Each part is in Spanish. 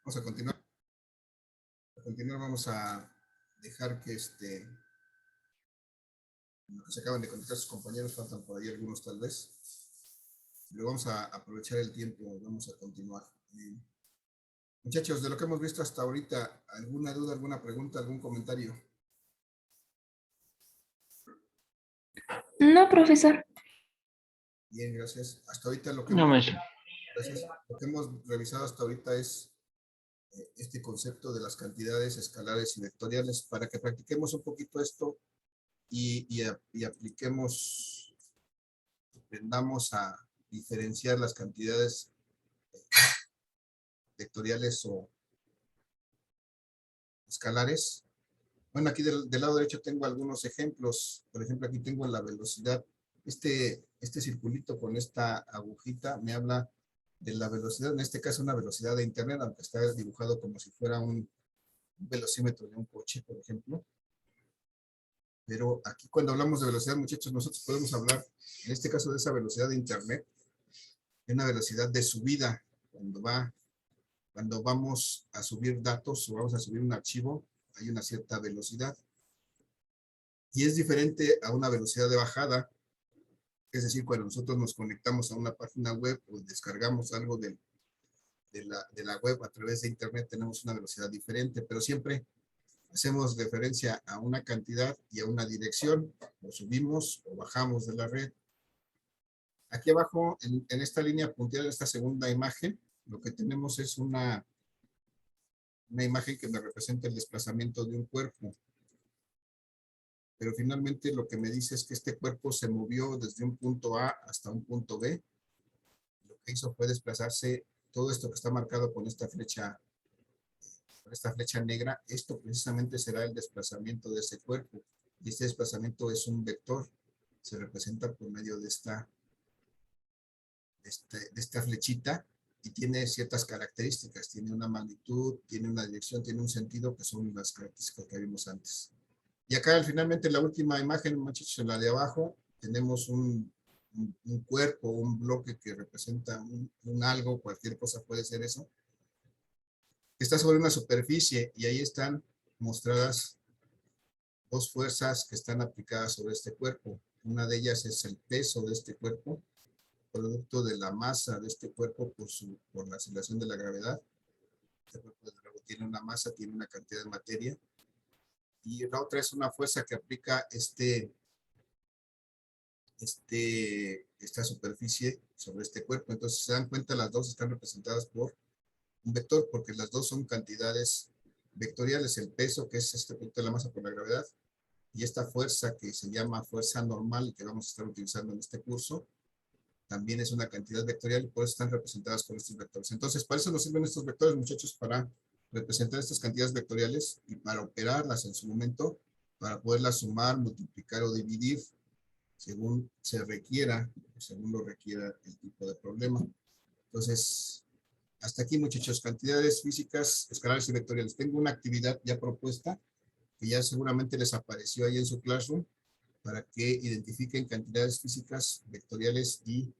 Vamos a continuar. Vamos a dejar que se acaban de conectar sus compañeros, faltan por ahí algunos tal vez, pero vamos a aprovechar el tiempo, vamos a continuar. Muchachos, de lo que hemos visto hasta ahorita, ¿alguna duda, alguna pregunta, algún comentario? No, profesor. Bien, gracias. Hasta ahorita lo que No, hemos, maestro. gracias. Lo que hemos revisado hasta ahorita es este concepto de las cantidades escalares y vectoriales para que practiquemos un poquito esto y apliquemos, aprendamos a diferenciar las cantidades vectoriales o escalares. Bueno, aquí del lado derecho tengo algunos ejemplos. Por ejemplo, aquí tengo la velocidad. Este circulito con esta agujita me habla de la velocidad, en este caso una velocidad de internet, aunque está dibujado como si fuera un velocímetro de un coche, por ejemplo. Pero aquí cuando hablamos de velocidad, muchachos, nosotros podemos hablar, en este caso de esa velocidad de internet, de una velocidad de subida, cuando vamos a subir datos o vamos a subir un archivo, hay una cierta velocidad. Y es diferente a una velocidad de bajada, es decir, cuando nosotros nos conectamos a una página web o descargamos algo de la web a través de internet, tenemos una velocidad diferente, pero siempre hacemos referencia a una cantidad y a una dirección, o subimos o bajamos de la red. Aquí abajo, en esta línea punteada, en esta segunda imagen, lo que tenemos es una imagen que me representa el desplazamiento de un cuerpo. Pero finalmente lo que me dice es que este cuerpo se movió desde un punto A hasta un punto B. Lo que hizo fue desplazarse, todo esto que está marcado con esta flecha negra, esto precisamente será el desplazamiento de ese cuerpo. Y este desplazamiento es un vector, se representa por medio de esta flechita y tiene ciertas características, tiene una magnitud, tiene una dirección, tiene un sentido, que son las características que vimos antes. Y acá finalmente la última imagen, muchachos, en la de abajo, tenemos un cuerpo, un bloque que representa un algo, cualquier cosa puede ser eso, que está sobre una superficie y ahí están mostradas dos fuerzas que están aplicadas sobre este cuerpo. Una de ellas es el peso de este cuerpo, producto de la masa de este cuerpo por la aceleración de la gravedad. Este cuerpo desde luego tiene una masa, tiene una cantidad de materia. Y la otra es una fuerza que aplica esta superficie sobre este cuerpo. Entonces, se dan cuenta, las dos están representadas por un vector, porque las dos son cantidades vectoriales. El peso, que es este producto de la masa por la gravedad, y esta fuerza que se llama fuerza normal y que vamos a estar utilizando en este curso, también es una cantidad vectorial y por eso están representadas con estos vectores. Entonces, para eso nos sirven estos vectores, muchachos, para representar estas cantidades vectoriales y para operarlas en su momento, para poderlas sumar, multiplicar o dividir según se requiera, según lo requiera el tipo de problema. Entonces, hasta aquí, muchachos, cantidades físicas, escalares y vectoriales. Tengo una actividad ya propuesta que ya seguramente les apareció ahí en su classroom para que identifiquen cantidades físicas, vectoriales y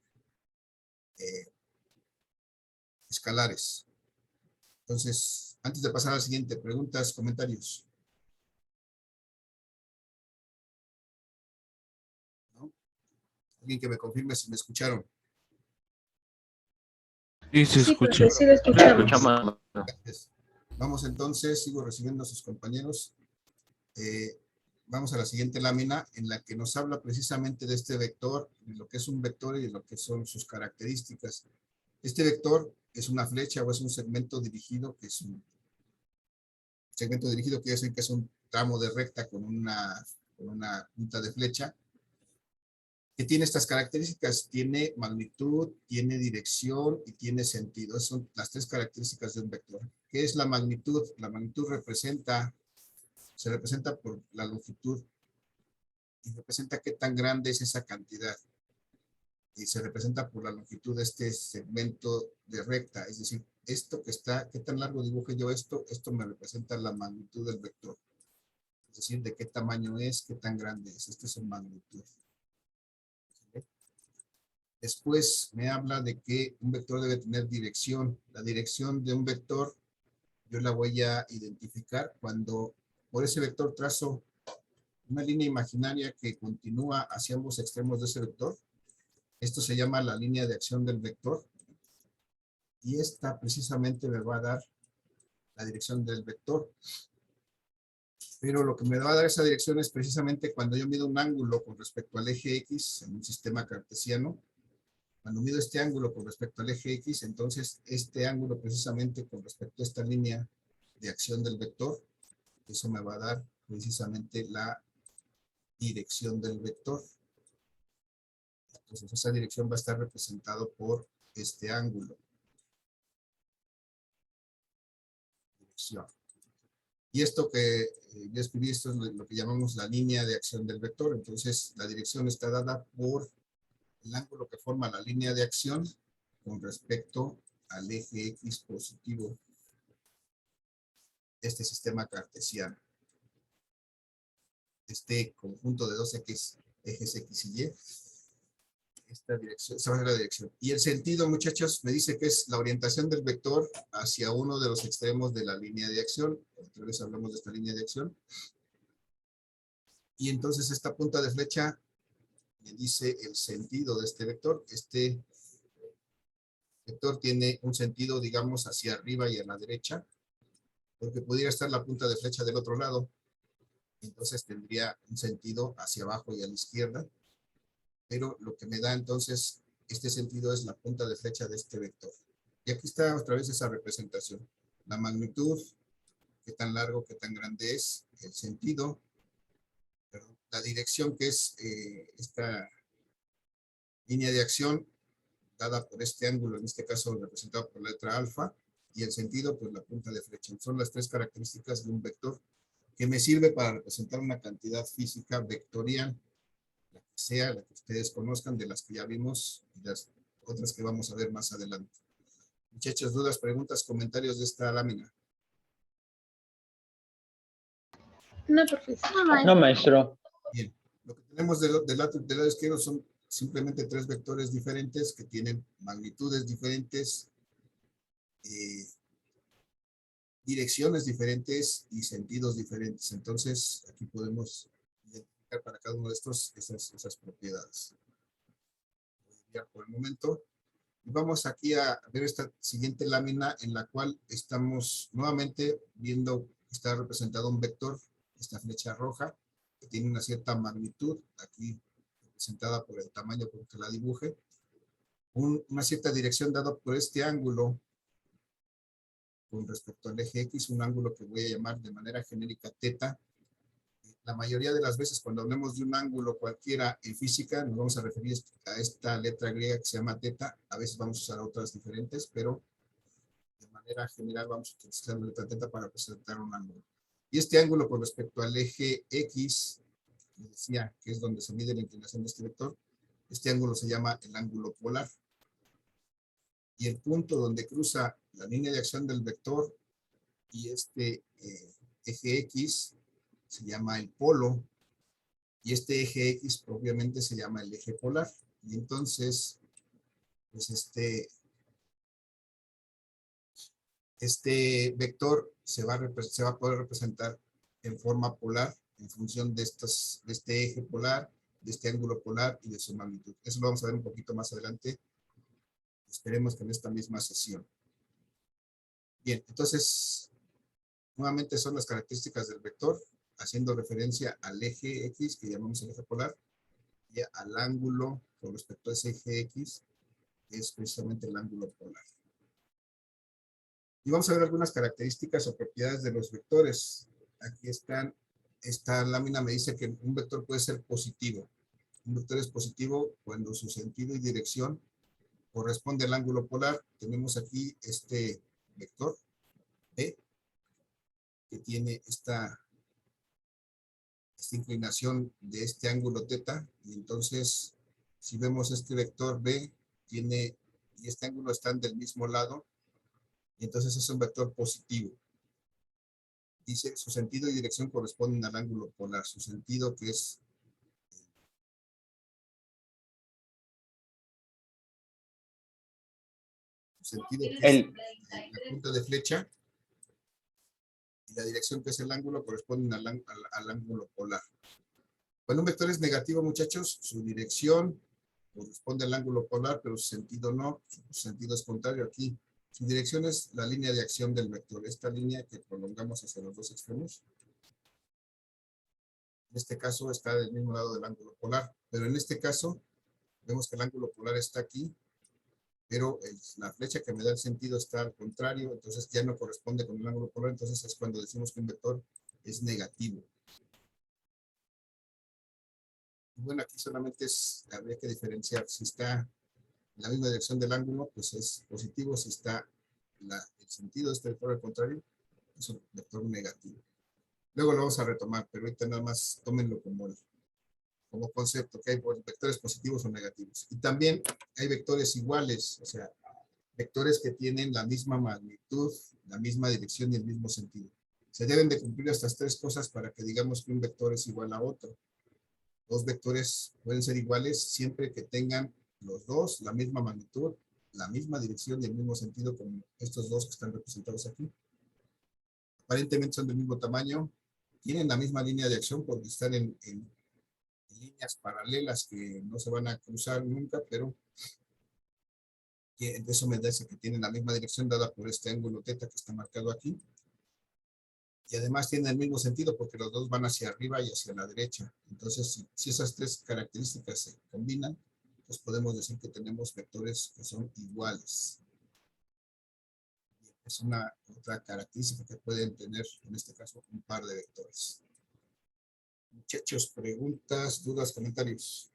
escalares. Entonces, antes de pasar a la siguiente, preguntas, comentarios. ¿No? Alguien que me confirme si me escucharon. Sí, se Sí, escucha. profe, sí lo escuchamos. Escuchamos. Gracias. Vamos entonces, sigo recibiendo a sus compañeros. Vamos a la siguiente lámina en la que nos habla precisamente de este vector, de lo que es un vector y de lo que son sus características. Este vector es una flecha o es un segmento dirigido, que es un segmento dirigido que es un tramo de recta con una punta de flecha, que tiene estas características, tiene magnitud, tiene dirección y tiene sentido. Esas son las tres características de un vector. ¿Qué es la magnitud? La magnitud se representa por la longitud y representa qué tan grande es esa cantidad. Y se representa por la longitud de este segmento de recta, es decir, esto que está, qué tan largo dibuje yo esto me representa la magnitud del vector. Es decir, de qué tamaño es, qué tan grande es. Esta es su magnitud. Después me habla de que un vector debe tener dirección. La dirección de un vector yo la voy a identificar cuando por ese vector trazo una línea imaginaria que continúa hacia ambos extremos de ese vector. Esto se llama la línea de acción del vector. Y esta precisamente me va a dar la dirección del vector. Pero lo que me va a dar esa dirección es precisamente cuando yo mido un ángulo con respecto al eje X en un sistema cartesiano. Cuando mido este ángulo con respecto al eje X, entonces este ángulo precisamente con respecto a esta línea de acción del vector, eso me va a dar precisamente la dirección del vector. Entonces esa dirección va a estar representada por este ángulo. Dirección. Y esto que yo escribí, esto es lo que llamamos la línea de acción del vector. Entonces la dirección está dada por el ángulo que forma la línea de acción con respecto al eje X positivo de este sistema cartesiano. Este conjunto de dos ejes X y Y. Esta dirección, esa va a ser la dirección. Y el sentido, muchachos, me dice que es la orientación del vector hacia uno de los extremos de la línea de acción. Otra vez hablamos de esta línea de acción. Y entonces esta punta de flecha me dice el sentido de este vector. Este vector tiene un sentido, digamos, hacia arriba y a la derecha, porque pudiera estar la punta de flecha del otro lado. Entonces tendría un sentido hacia abajo y a la izquierda. Pero lo que me da entonces este sentido es la punta de flecha de este vector. Y aquí está otra vez esa representación. La magnitud, qué tan largo, qué tan grande es, el sentido, perdón, la dirección que es esta línea de acción dada por este ángulo, en este caso representado por la letra alfa, y el sentido, pues la punta de flecha. Son las tres características de un vector que me sirve para representar una cantidad física vectorial, la que sea, la que ustedes conozcan, de las que ya vimos y las otras que vamos a ver más adelante. Muchachos, dudas, preguntas, comentarios de esta lámina. No, profesor. No, maestro. Bien, lo que tenemos del lado izquierdo son simplemente tres vectores diferentes que tienen magnitudes diferentes, direcciones diferentes y sentidos diferentes. Entonces, aquí podemos identificar para cada uno de estos esas propiedades. Ya por el momento. Y vamos aquí a ver esta siguiente lámina en la cual estamos nuevamente viendo que está representado un vector, esta flecha roja, que tiene una cierta magnitud, aquí representada por el tamaño con que la dibuje, una cierta dirección dada por este ángulo con respecto al eje X, un ángulo que voy a llamar de manera genérica teta. La mayoría de las veces cuando hablemos de un ángulo cualquiera en física, nos vamos a referir a esta letra griega que se llama teta. A veces vamos a usar otras diferentes, pero de manera general vamos a utilizar la letra teta para representar un ángulo. Y este ángulo con respecto al eje X, les decía que es donde se mide la inclinación de este vector, este ángulo se llama el ángulo polar. Y el punto donde cruza la línea de acción del vector y este eje X se llama el polo, y este eje X propiamente se llama el eje polar. Y entonces, pues este vector se va a poder representar en forma polar en función de este eje polar, de este ángulo polar y de su magnitud. Eso lo vamos a ver un poquito más adelante. Esperemos que en esta misma sesión. Bien, entonces, nuevamente son las características del vector, haciendo referencia al eje X, que llamamos el eje polar, y al ángulo con respecto a ese eje X, que es precisamente el ángulo polar. Y vamos a ver algunas características o propiedades de los vectores. Aquí están, esta lámina me dice que un vector puede ser positivo. Un vector es positivo cuando su sentido y dirección corresponde al ángulo polar. Tenemos aquí este vector B, que tiene esta inclinación de este ángulo teta, y entonces si vemos este vector B y este ángulo están del mismo lado, y entonces es un vector positivo. Dice su sentido y dirección corresponden al ángulo polar, su sentido que es su sentido que es la punta de flecha, y la dirección que es el ángulo corresponden al ángulo polar. Cuando un vector es negativo, muchachos, su dirección corresponde al ángulo polar, pero su sentido no, su sentido es contrario aquí. Su dirección es la línea de acción del vector, esta línea que prolongamos hacia los dos extremos. En este caso está del mismo lado del ángulo polar, pero en este caso vemos que el ángulo polar está aquí, pero la flecha que me da el sentido está al contrario, entonces ya no corresponde con el ángulo polar, entonces es cuando decimos que un vector es negativo. Y bueno, aquí solamente habría que diferenciar si está en la misma dirección del ángulo, pues es positivo, si está el sentido de este vector al contrario, es un vector negativo. Luego lo vamos a retomar, pero ahorita nada más tómenlo como concepto, que hay vectores positivos o negativos. Y también hay vectores iguales, o sea, vectores que tienen la misma magnitud, la misma dirección y el mismo sentido. Se deben de cumplir estas tres cosas para que digamos que un vector es igual a otro. Dos vectores pueden ser iguales siempre que tengan los dos la misma magnitud, la misma dirección y el mismo sentido, como estos dos que están representados aquí. Aparentemente son del mismo tamaño, tienen la misma línea de acción porque están en líneas paralelas que no se van a cruzar nunca, pero que eso me dice que tienen la misma dirección dada por este ángulo θ que está marcado aquí. Y además tienen el mismo sentido porque los dos van hacia arriba y hacia la derecha. Entonces, si esas tres características se combinan, pues podemos decir que tenemos vectores que son iguales. Es una otra característica que pueden tener, en este caso, un par de vectores. Muchachos, preguntas, dudas, comentarios.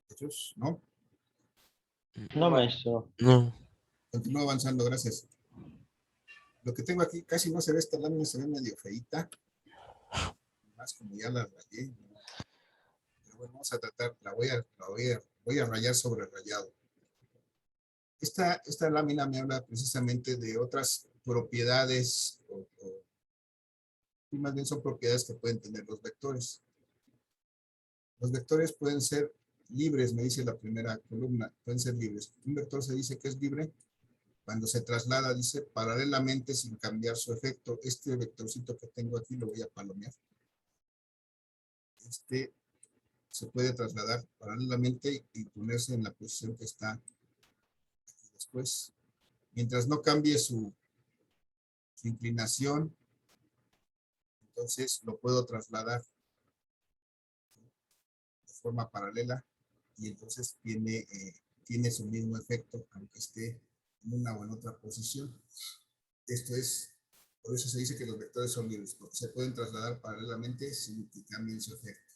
Muchachos, ¿no? No, maestro. No. Continúo avanzando, gracias. Lo que tengo aquí casi no se ve, esta lámina se ve medio feíta. Más como ya la rayé. Pero bueno, vamos a tratar, voy a rayar sobre rayado. Esta lámina me habla precisamente de otras propiedades, y más bien son propiedades que pueden tener los vectores. Los vectores pueden ser libres, me dice la primera columna, pueden ser libres. Un vector se dice que es libre cuando se traslada, dice, paralelamente sin cambiar su efecto. Este vectorcito que tengo aquí lo voy a palomear. Este se puede trasladar paralelamente y ponerse en la posición que está aquí después. Mientras no cambie su inclinación, entonces lo puedo trasladar de forma paralela y entonces tiene su mismo efecto, aunque esté en una o en otra posición. Esto es, por eso se dice que los vectores son libres, porque se pueden trasladar paralelamente sin que cambien su efecto.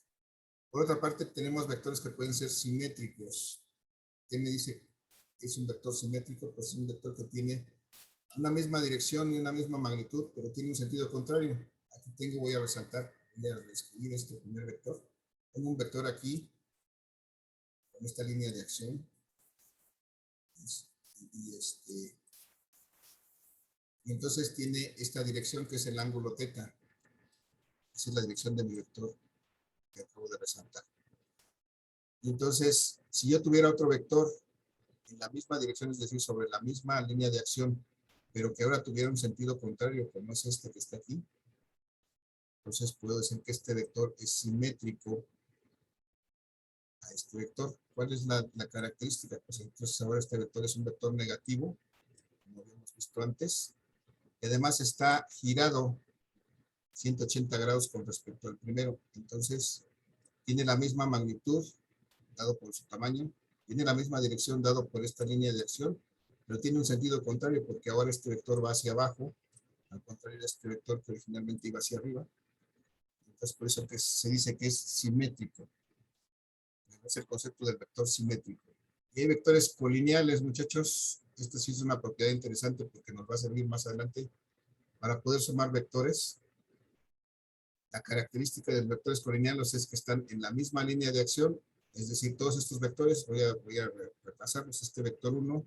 Por otra parte, tenemos vectores que pueden ser simétricos. ¿Qué me dice que es un vector simétrico? Pues es un vector que tiene una misma dirección y una misma magnitud, pero tiene un sentido contrario. Aquí voy a resaltar, voy a escribir este primer vector. Tengo un vector aquí, con esta línea de acción. Y entonces tiene esta dirección que es el ángulo θ. Esa es la dirección de mi vector que acabo de resaltar. Y entonces, si yo tuviera otro vector en la misma dirección, es decir, sobre la misma línea de acción, pero que ahora tuviera un sentido contrario, como es este que está aquí, entonces puedo decir que este vector es simétrico a este vector. ¿Cuál es la característica? Pues entonces ahora este vector es un vector negativo, como habíamos visto antes, y además está girado 180 grados con respecto al primero. Entonces, tiene la misma magnitud, dado por su tamaño, tiene la misma dirección, dado por esta línea de acción, pero tiene un sentido contrario, porque ahora este vector va hacia abajo, al contrario de este vector que originalmente iba hacia arriba. Entonces, por eso que se dice que es simétrico. Es el concepto del vector simétrico. Y hay vectores colineales, muchachos. Esto sí es una propiedad interesante porque nos va a servir más adelante para poder sumar vectores. La característica de los vectores colineales es que están en la misma línea de acción, es decir, todos estos vectores, voy a repasarlos. Este vector 1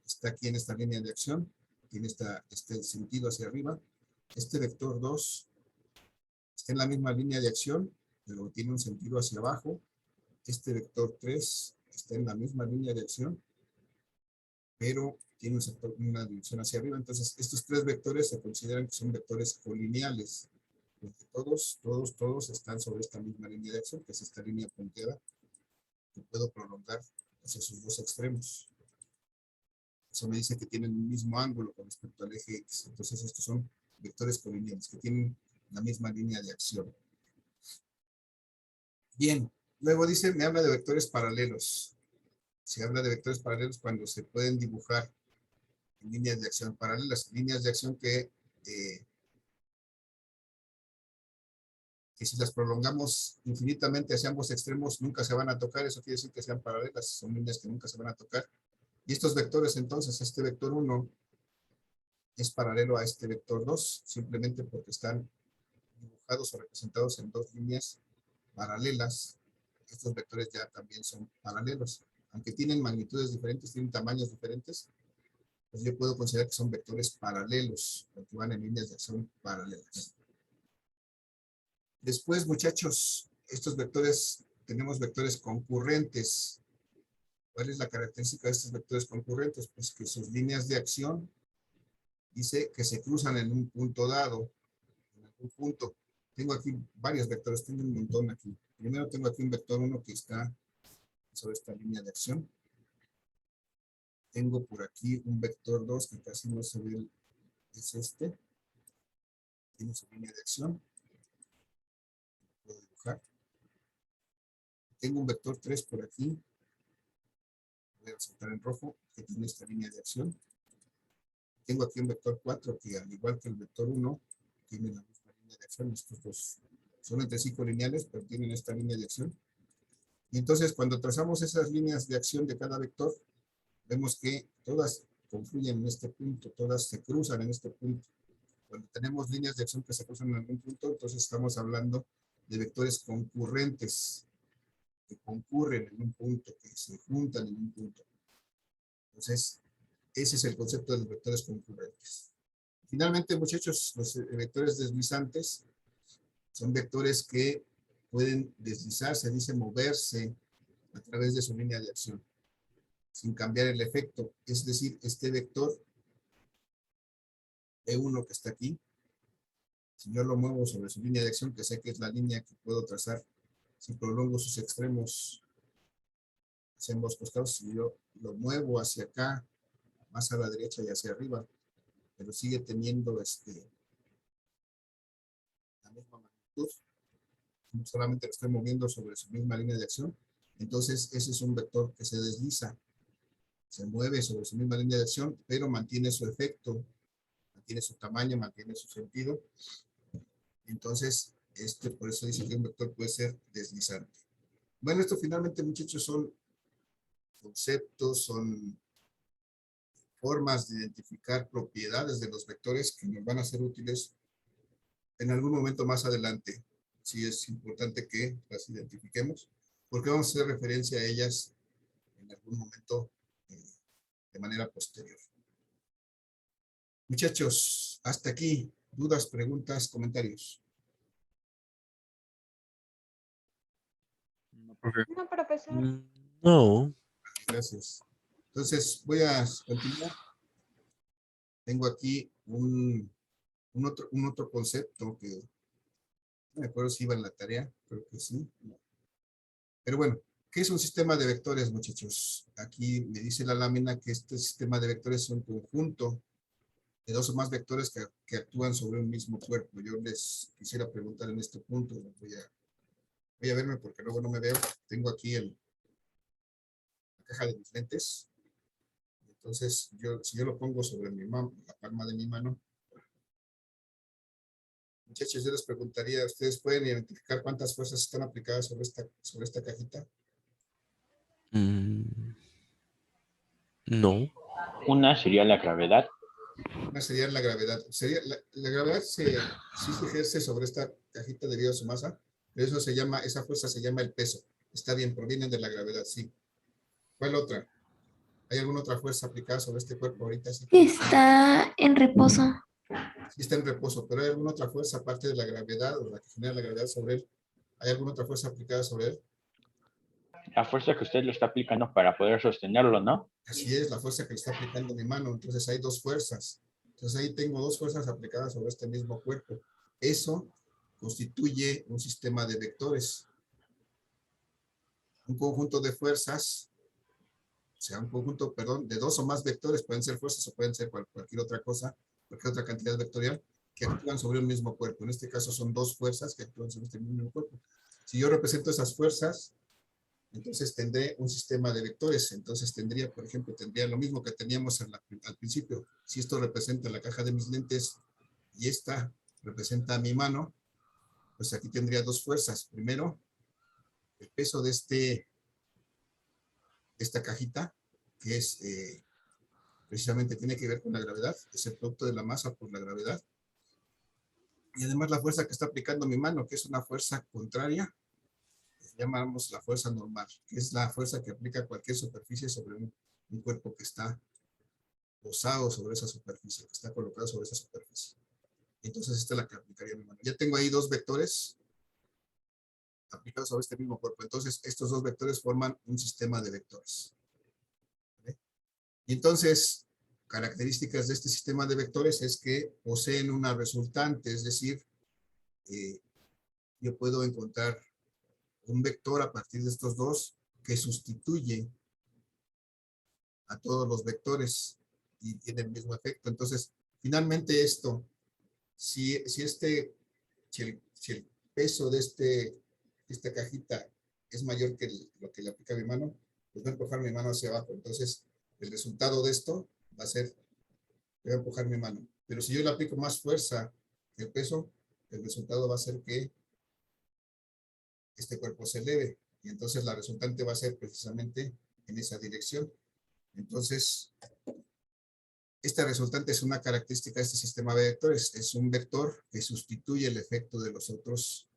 está aquí en esta línea de acción, tiene este sentido hacia arriba. Este vector 2 está en la misma línea de acción, pero tiene un sentido hacia abajo. Este vector 3 está en la misma línea de acción, pero tiene una dirección hacia arriba. Entonces, estos tres vectores se consideran que son vectores colineales, porque todos están sobre esta misma línea de acción, que es esta línea punteada, que puedo prolongar hacia sus dos extremos. Eso me dice que tienen el mismo ángulo con respecto al eje X. Entonces, estos son vectores colineales, que tienen la misma línea de acción. Bien, luego dice, me habla de vectores paralelos. Se habla de vectores paralelos cuando se pueden dibujar en líneas de acción paralelas, líneas de acción que si las prolongamos infinitamente hacia ambos extremos nunca se van a tocar. Eso quiere decir que sean paralelas, son líneas que nunca se van a tocar. Y estos vectores entonces, este vector 1 es paralelo a este vector 2, simplemente porque están dibujados o representados en dos líneas paralelas. Estos vectores ya también son paralelos. Aunque tienen magnitudes diferentes, tienen tamaños diferentes, pues yo puedo considerar que son vectores paralelos, porque van en líneas de acción paralelas. Después, muchachos, estos vectores, tenemos vectores concurrentes. ¿Cuál es la característica de estos vectores concurrentes? Pues que sus líneas de acción dice que se cruzan en un punto dado, en algún punto. Tengo aquí varios vectores, tengo un montón aquí. Primero tengo aquí un vector 1 que está sobre esta línea de acción. Tengo por aquí un vector 2 que casi no se ve, es este. Tiene su línea de acción. Puedo dibujar. Tengo un vector 3 por aquí. Voy a resaltar en rojo, que tiene esta línea de acción. Tengo aquí un vector 4 que, al igual que el vector 1, tiene la misma línea de acción. Estos dos son entre sí colineales, pero tienen esta línea de acción. Y entonces, cuando trazamos esas líneas de acción de cada vector, vemos que todas confluyen en este punto, todas se cruzan en este punto. Cuando tenemos líneas de acción que se cruzan en algún punto, entonces estamos hablando de vectores concurrentes, que concurren en un punto, que se juntan en un punto. Entonces, ese es el concepto de los vectores concurrentes. Finalmente, muchachos, los vectores deslizantes son vectores que pueden deslizarse, dice moverse a través de su línea de acción, sin cambiar el efecto. Es decir, este vector E1 que está aquí, si yo lo muevo sobre su línea de acción, que sé que es la línea que puedo trazar, si prolongo sus extremos hacia ambos costados, si yo lo muevo hacia acá, más a la derecha y hacia arriba, pero sigue teniendo la misma magnitud, solamente lo estoy moviendo sobre su misma línea de acción, entonces ese es un vector que se desliza, se mueve sobre su misma línea de acción, pero mantiene su efecto, mantiene su tamaño, mantiene su sentido. Entonces, por eso dice que un vector puede ser deslizante. Bueno, esto finalmente, muchachos, son conceptos, son formas de identificar propiedades de los vectores que nos van a ser útiles en algún momento más adelante. Sí es importante que las identifiquemos, porque vamos a hacer referencia a ellas en algún momento de manera posterior. Muchachos, hasta aquí. ¿Dudas, preguntas, comentarios? No, profe. No, profesor. No. Gracias. Entonces, voy a continuar. Tengo aquí un otro concepto que no me acuerdo si iba en la tarea, creo que sí. No. Pero bueno, ¿qué es un sistema de vectores, muchachos? Aquí me dice la lámina que este sistema de vectores es un conjunto de dos o más vectores que actúan sobre un mismo cuerpo. Yo les quisiera preguntar en este punto, voy a verme porque luego no me veo. Tengo aquí la caja de mis lentes. Entonces, si yo lo pongo sobre la palma de mi mano, muchachos, yo les preguntaría, ¿ustedes pueden identificar cuántas fuerzas están aplicadas sobre esta cajita? No. Una sería la gravedad. Una sería la gravedad. La gravedad sí se ejerce sobre esta cajita debido a su masa, pero esa fuerza se llama el peso. Está bien, provienen de la gravedad, sí. ¿Cuál otra? ¿Hay alguna otra fuerza aplicada sobre este cuerpo ahorita? Sí, Está en reposo. sí está en reposo, pero ¿hay alguna otra fuerza aparte de la gravedad o la que genera la gravedad sobre él? ¿Hay alguna otra fuerza aplicada sobre él? La fuerza que usted le está aplicando para poder sostenerlo, ¿no? Así es, la fuerza que le está aplicando mi mano. Entonces hay dos fuerzas. Entonces ahí tengo dos fuerzas aplicadas sobre este mismo cuerpo. Eso constituye un sistema de vectores. Un conjunto de fuerzas, o sea, un conjunto, perdón, de dos o más vectores, pueden ser fuerzas o pueden ser cualquier otra cosa, cualquier otra cantidad vectorial, que actúan sobre un mismo cuerpo. En este caso son dos fuerzas que actúan sobre este mismo cuerpo. Si yo represento esas fuerzas, entonces tendré un sistema de vectores. Entonces tendría, por ejemplo, tendría lo mismo que teníamos al principio. Si esto representa la caja de mis lentes y esta representa mi mano, pues aquí tendría dos fuerzas. Primero, el peso de esta cajita, que es precisamente tiene que ver con la gravedad, es el producto de la masa por la gravedad. Y además la fuerza que está aplicando mi mano, que es una fuerza contraria, llamamos la fuerza normal, que es la fuerza que aplica cualquier superficie sobre un cuerpo que está posado sobre esa superficie, que está colocado sobre esa superficie. Entonces esta es la que aplicaría mi mano. Ya tengo ahí dos vectores aplicados sobre este mismo cuerpo. Entonces estos dos vectores forman un sistema de vectores. ¿Vale? Y entonces, características de este sistema de vectores es que poseen una resultante, es decir, yo puedo encontrar un vector a partir de estos dos que sustituye a todos los vectores y tiene el mismo efecto. Entonces, finalmente esto, si el peso de esta cajita es mayor que lo que le aplica mi mano, pues va a empujar mi mano hacia abajo. Entonces, el resultado de esto va a ser que va a empujar mi mano. Pero si yo le aplico más fuerza que el peso, el resultado va a ser que este cuerpo se eleve. Y entonces la resultante va a ser precisamente en esa dirección. Entonces, esta resultante es una característica de este sistema de vectores. Es un vector que sustituye el efecto de los otros,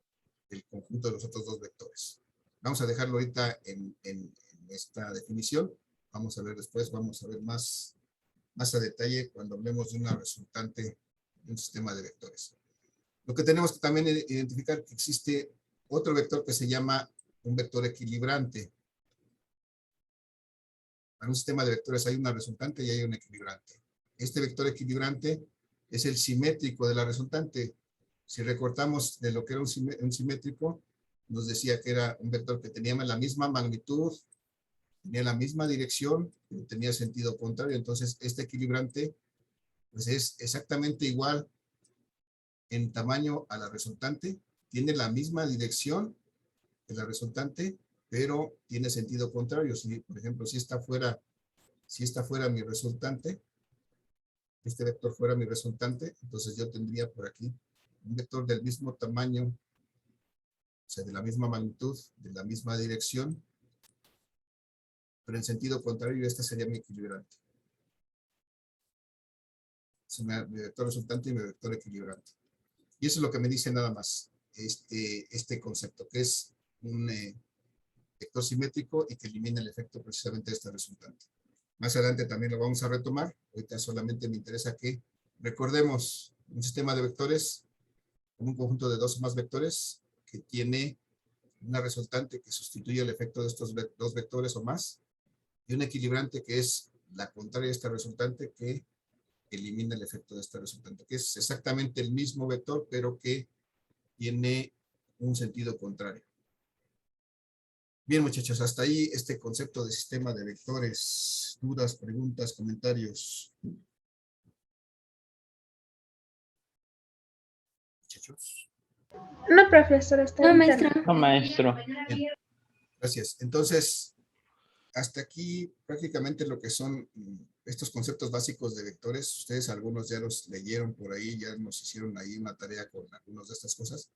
el conjunto de los otros dos vectores. Vamos a dejarlo ahorita en esta definición. Vamos a ver después, vamos a ver más a detalle cuando hablemos de una resultante de un sistema de vectores. Lo que tenemos que también identificar que existe otro vector que se llama un vector equilibrante. Para un sistema de vectores hay una resultante y hay un equilibrante. Este vector equilibrante es el simétrico de la resultante. Si recortamos de lo que era un simétrico, nos decía que era un vector que tenía la misma magnitud, tenía la misma dirección, pero tenía sentido contrario. Entonces, este equilibrante pues es exactamente igual en tamaño a la resultante, tiene la misma dirección que la resultante, pero tiene sentido contrario. Si, por ejemplo, si esta fuera mi resultante, este vector fuera mi resultante, entonces yo tendría por aquí un vector del mismo tamaño, o sea, de la misma magnitud, de la misma dirección, pero en sentido contrario, este sería mi equilibrante. Es mi vector resultante y mi vector equilibrante. Y eso es lo que me dice nada más este concepto, que es un vector simétrico y que elimina el efecto precisamente de este resultante. Más adelante también lo vamos a retomar. Ahorita solamente me interesa que recordemos un sistema de vectores como un conjunto de dos o más vectores que tiene una resultante que sustituye el efecto de estos dos vectores o más y un equilibrante que es la contraria de esta resultante que elimina el efecto de esta resultante, que es exactamente el mismo vector pero que tiene un sentido contrario. Bien, muchachos, hasta ahí este concepto de sistema de vectores. ¿Dudas, preguntas, comentarios? Muchachos. No, profesor, está No, bien. maestra. No, maestro. Bien, gracias. Entonces, hasta aquí prácticamente lo que son estos conceptos básicos de vectores. Ustedes algunos ya los leyeron por ahí, ya nos hicieron ahí una tarea con algunas de estas cosas.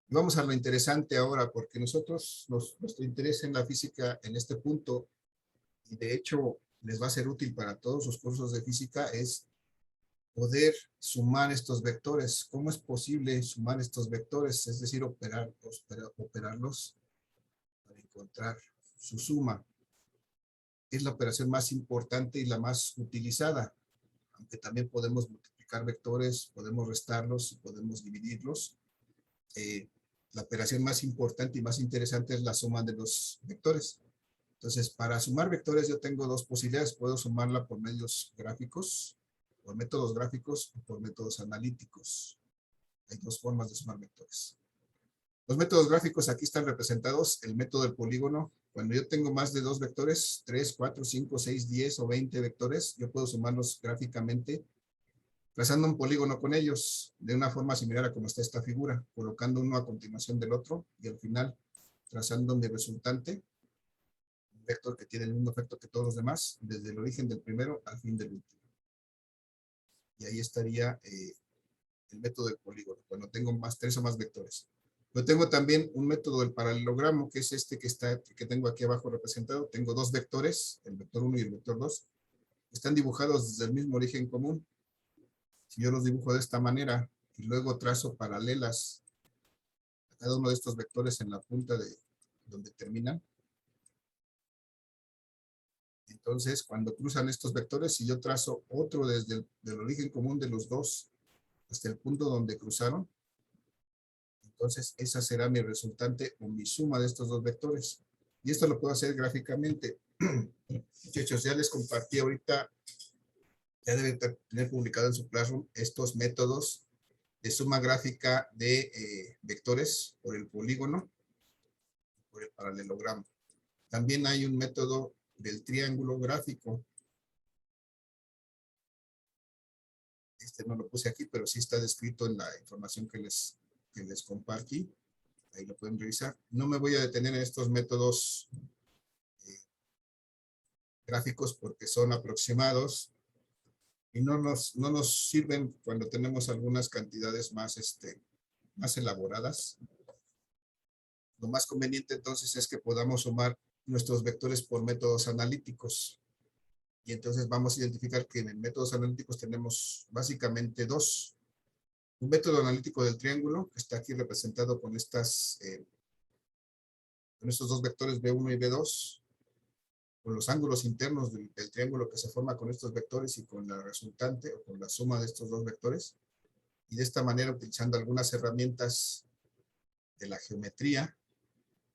Y vamos a lo interesante ahora, porque nosotros, nuestro interés en la física en este punto, y de hecho les va a ser útil para todos sus cursos de física, es poder sumar estos vectores. ¿Cómo es posible sumar estos vectores? Es decir, operarlos para encontrar su suma. Es la operación más importante y la más utilizada, aunque también podemos multiplicar vectores, podemos restarlos y podemos dividirlos. la operación más importante y más interesante es la suma de los vectores. Entonces, para sumar vectores yo tengo dos posibilidades. Puedo sumarla por medios gráficos, por métodos gráficos o por métodos analíticos. Hay dos formas de sumar vectores. Los métodos gráficos aquí están representados. El método del polígono. Cuando yo tengo más de dos vectores, 3, 4, 5, 6, 10 o 20 vectores, yo puedo sumarlos gráficamente trazando un polígono con ellos de una forma similar a como está esta figura, colocando uno a continuación del otro y al final trazando mi resultante, un vector que tiene el mismo efecto que todos los demás, desde el origen del primero al fin del último. Y ahí estaría el método del polígono, cuando tengo más 3 o más vectores. Yo tengo también un método del paralelogramo, que es este que tengo aquí abajo representado. Tengo dos vectores, el vector 1 y el vector 2. Están dibujados desde el mismo origen común. Si yo los dibujo de esta manera y luego trazo paralelas a cada uno de estos vectores en la punta de donde terminan, entonces cuando cruzan estos vectores, si yo trazo otro desde el origen común de los dos hasta el punto donde cruzaron, entonces esa será mi resultante o mi suma de estos dos vectores. Y esto lo puedo hacer gráficamente. Muchachos, ya les compartí ahorita, ya deben tener publicado en su Classroom estos métodos de suma gráfica de vectores por el polígono, por el paralelogramo. También hay un método del triángulo gráfico. Este no lo puse aquí, pero sí está descrito en la información que les compartí. Ahí lo pueden revisar. No me voy a detener en estos métodos gráficos porque son aproximados y no nos sirven cuando tenemos algunas cantidades más elaboradas. Lo más conveniente entonces es que podamos sumar nuestros vectores por métodos analíticos. Y entonces vamos a identificar que en métodos analíticos tenemos básicamente dos. Un método analítico del triángulo, que está aquí representado con estos dos vectores B1 y B2, con los ángulos internos del triángulo que se forma con estos vectores y con la resultante o con la suma de estos dos vectores. Y de esta manera, utilizando algunas herramientas de la geometría,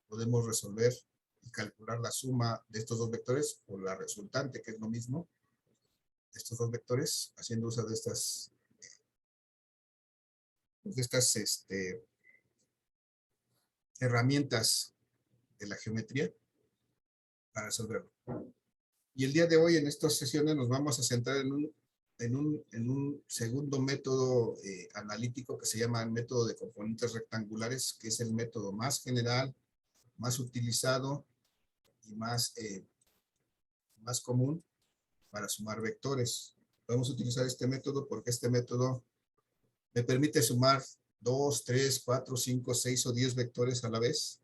podemos resolver y calcular la suma de estos dos vectores o la resultante, que es lo mismo, de estos dos vectores, haciendo uso de estas herramientas de la geometría para resolverlo. Y el día de hoy en estas sesiones nos vamos a centrar en un segundo método analítico que se llama el método de componentes rectangulares, que es el método más general, más utilizado y más común para sumar vectores. Podemos utilizar este método porque este método me permite sumar 2, 3, 4, 5, 6 o 10 vectores a la vez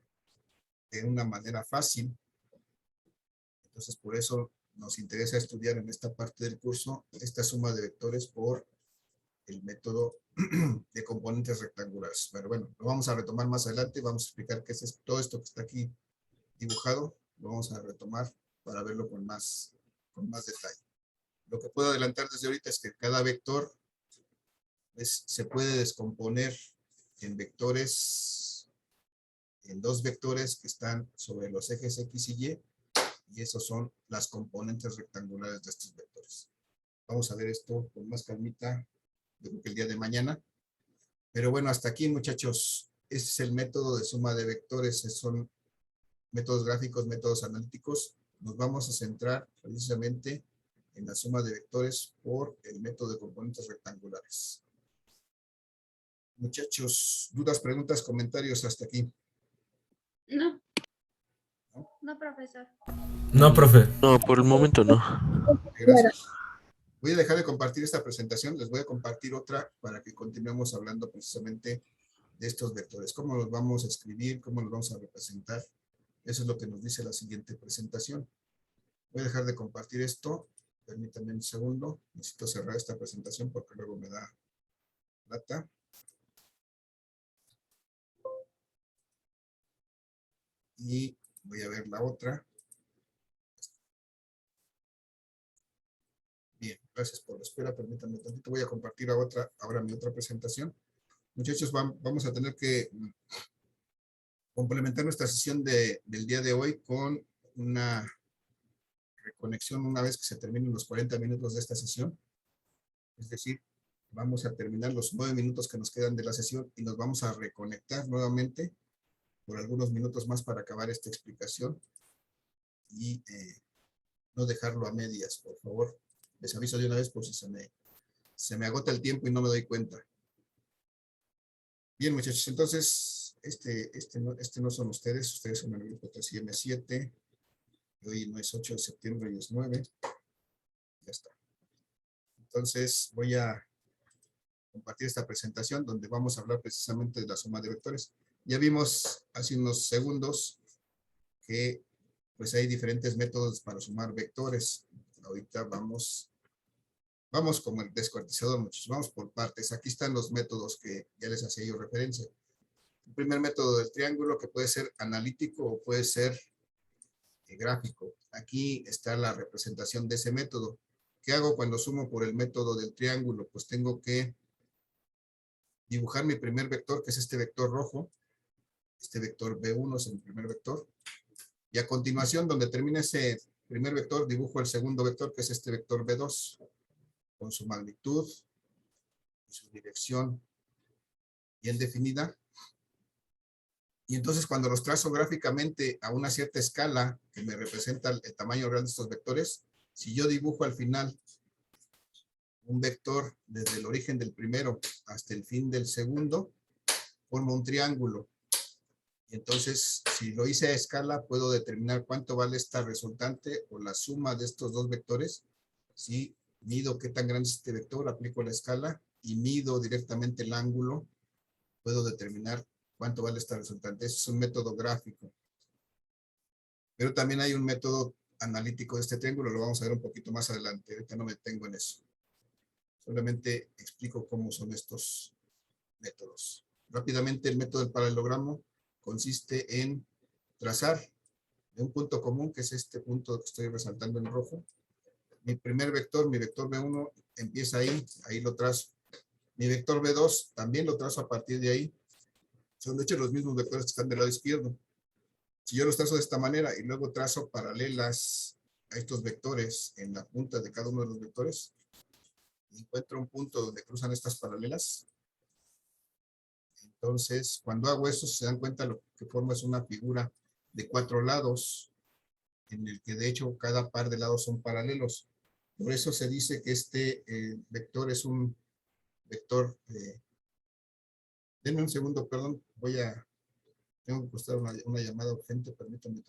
de una manera fácil. Entonces, por eso nos interesa estudiar en esta parte del curso esta suma de vectores por el método de componentes rectangulares. Pero bueno, lo vamos a retomar más adelante. Vamos a explicar qué es todo esto que está aquí dibujado. Lo vamos a retomar para verlo con más detalle. Lo que puedo adelantar desde ahorita es que cada vector se puede descomponer en vectores, en dos vectores que están sobre los ejes X y Y, y esos son las componentes rectangulares de estos vectores. Vamos a ver esto con más calmita, yo creo que el día de mañana. Pero bueno, hasta aquí, muchachos. Ese es el método de suma de vectores. Son métodos gráficos, métodos analíticos. Nos vamos a centrar precisamente en la suma de vectores por el método de componentes rectangulares. Muchachos, dudas, preguntas, comentarios hasta aquí. No. No, profesor. No, profe. No, por el momento no. Gracias. Voy a dejar de compartir esta presentación. Les voy a compartir otra para que continuemos hablando precisamente de estos vectores. Cómo los vamos a escribir, cómo los vamos a representar. Eso es lo que nos dice la siguiente presentación. Voy a dejar de compartir esto. Permítanme un segundo. Necesito cerrar esta presentación porque luego me da lata. Y voy a ver la otra. Bien, gracias por la espera. Permítanme tantito. Voy a compartir ahora mi otra presentación. Muchachos, vamos a tener que complementar nuestra sesión del día de hoy con una reconexión una vez que se terminen los 40 minutos de esta sesión. Es decir, vamos a terminar los 9 minutos que nos quedan de la sesión y nos vamos a reconectar nuevamente por algunos minutos más para acabar esta explicación y no dejarlo a medias, por favor. Les aviso de una vez por si se me agota el tiempo y no me doy cuenta. Bien, muchachos, entonces, este no son ustedes son el grupo 3IM7, y hoy no es 8 de septiembre, hoy es 9. Ya está. Entonces, voy a compartir esta presentación donde vamos a hablar precisamente de la suma de vectores. Ya vimos hace unos segundos que pues hay diferentes métodos para sumar vectores. Ahorita vamos como el descuartizador, muchachos, vamos por partes. Aquí están los métodos que ya les hacía yo referencia. El primer método del triángulo, que puede ser analítico o puede ser gráfico. Aquí está la representación de ese método. ¿Qué hago cuando sumo por el método del triángulo? Pues tengo que dibujar mi primer vector, que es este vector rojo. Este vector B1 es el primer vector. Y a continuación, donde termina ese primer vector, dibujo el segundo vector, que es este vector B2, con su magnitud y su dirección bien definida. Y entonces cuando los trazo gráficamente a una cierta escala que me representa el tamaño real de estos vectores, si yo dibujo al final un vector desde el origen del primero hasta el fin del segundo, forma un triángulo. Y entonces, si lo hice a escala, puedo determinar cuánto vale esta resultante o la suma de estos dos vectores. Si mido qué tan grande es este vector, aplico la escala y mido directamente el ángulo, puedo determinar cuánto vale esta resultante. Ese es un método gráfico. Pero también hay un método analítico de este triángulo, lo vamos a ver un poquito más adelante. Ahorita no me detengo en eso. Solamente explico cómo son estos métodos. Rápidamente, el método del paralelogramo consiste en trazar de un punto común, que es este punto que estoy resaltando en rojo. Mi primer vector, mi vector B1, empieza ahí lo trazo. Mi vector B2 también lo trazo a partir de ahí. Son de hecho los mismos vectores que están del lado izquierdo. Si yo los trazo de esta manera y luego trazo paralelas a estos vectores en la punta de cada uno de los vectores, encuentro un punto donde cruzan estas paralelas. Entonces, cuando hago eso, se dan cuenta lo que forma es una figura de 4 lados, en el que de hecho cada par de lados son paralelos. Por eso se dice que este vector es un vector. Denme un segundo, perdón, tengo que contestar una llamada urgente, permítanme.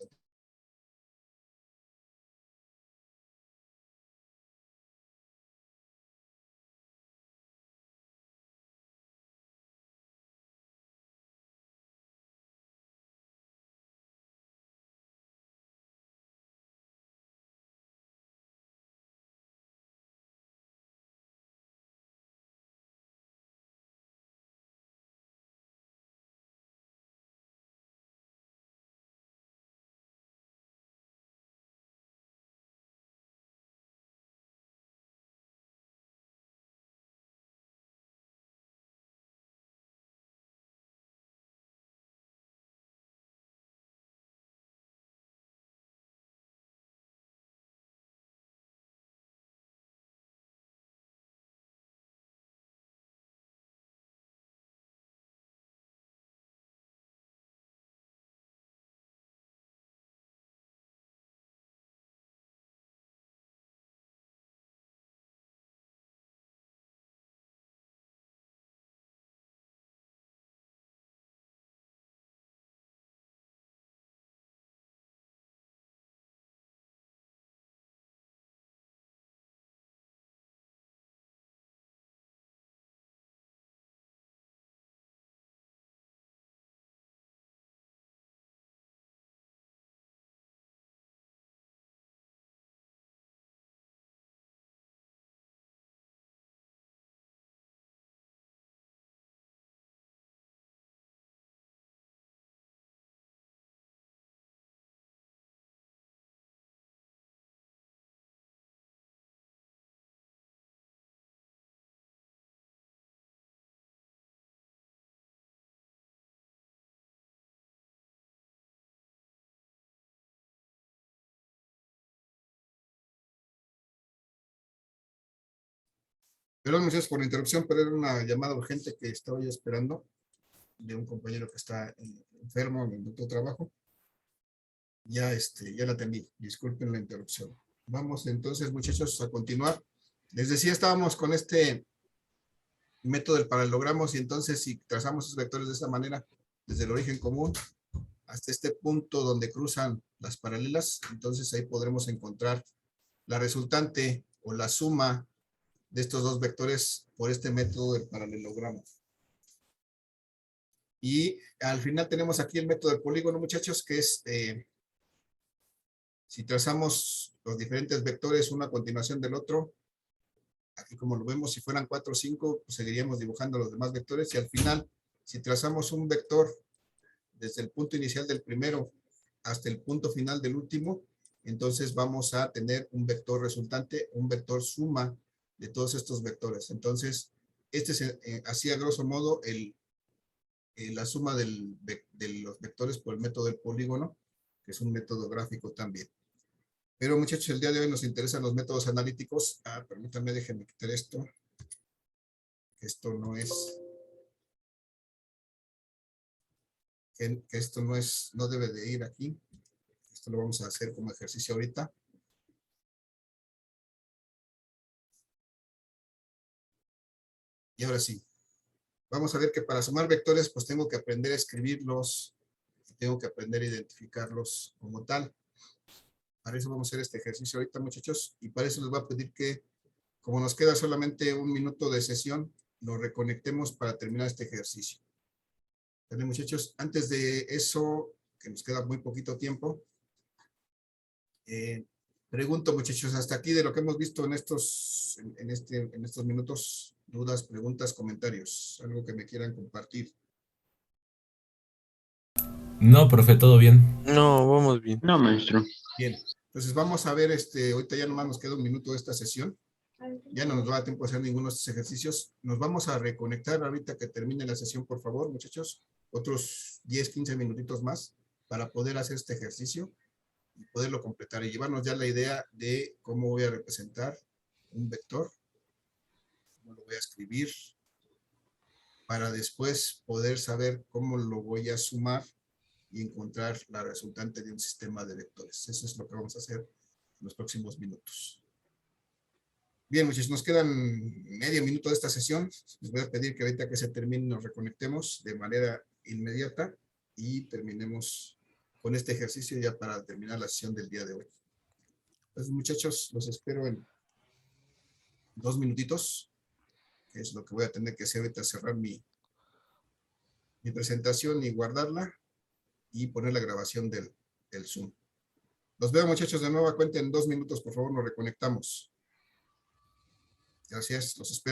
Perdón, muchachos, por la interrupción, pero era una llamada urgente que estaba yo esperando de un compañero que está enfermo en otro trabajo. Ya la atendí. Disculpen la interrupción. Vamos entonces, muchachos, a continuar. Les decía, estábamos con este método del paralelogramos y entonces si trazamos esos vectores de esta manera, desde el origen común hasta este punto donde cruzan las paralelas, entonces ahí podremos encontrar la resultante o la suma de estos dos vectores por este método del paralelogramo. Y al final tenemos aquí el método del polígono, muchachos, que es, si trazamos los diferentes vectores uno a continuación del otro, aquí como lo vemos, si fueran 4 o 5, pues seguiríamos dibujando los demás vectores, y al final, si trazamos un vector desde el punto inicial del primero hasta el punto final del último, entonces vamos a tener un vector resultante, un vector suma de todos estos vectores. Entonces, este es así a grosso modo la suma de los vectores por el método del polígono, que es un método gráfico también. Pero muchachos, el día de hoy nos interesan los métodos analíticos. Permítanme, déjenme quitar esto. Esto no es... Que esto no debe de ir aquí. Esto lo vamos a hacer como ejercicio ahorita. Y ahora sí. Vamos a ver que para sumar vectores, pues tengo que aprender a escribirlos. Tengo que aprender a identificarlos como tal. Para eso vamos a hacer este ejercicio ahorita, muchachos. Y para eso les voy a pedir que, como nos queda solamente 1 minuto de sesión, nos reconectemos para terminar este ejercicio. ¿Vale, muchachos? Antes de eso, que nos queda muy poquito tiempo, pregunto, muchachos, hasta aquí de lo que hemos visto en estos minutos, dudas, preguntas, comentarios, algo que me quieran compartir. No, profe, todo bien. No, vamos bien. No, maestro. Bien, entonces vamos a ver, ahorita ya nomás nos queda 1 minuto de esta sesión. Ya no nos va a dar tiempo a hacer ninguno de estos ejercicios. Nos vamos a reconectar ahorita que termine la sesión, por favor, muchachos. Otros 10, 15 minutitos más para poder hacer este ejercicio y poderlo completar y llevarnos ya la idea de cómo voy a representar un vector, cómo lo voy a escribir, para después poder saber cómo lo voy a sumar y encontrar la resultante de un sistema de vectores. Eso es lo que vamos a hacer en los próximos minutos. Bien, muchachos, nos quedan medio minuto de esta sesión. Les voy a pedir que ahorita que se termine nos reconectemos de manera inmediata y terminemos con este ejercicio ya para terminar la sesión del día de hoy. Entonces, muchachos, los espero en 2 minutitos, que es lo que voy a tener que hacer ahorita, cerrar mi presentación y guardarla y poner la grabación del Zoom. Los veo, muchachos, de nueva cuenta en 2 minutos, por favor, nos reconectamos. Gracias, los espero.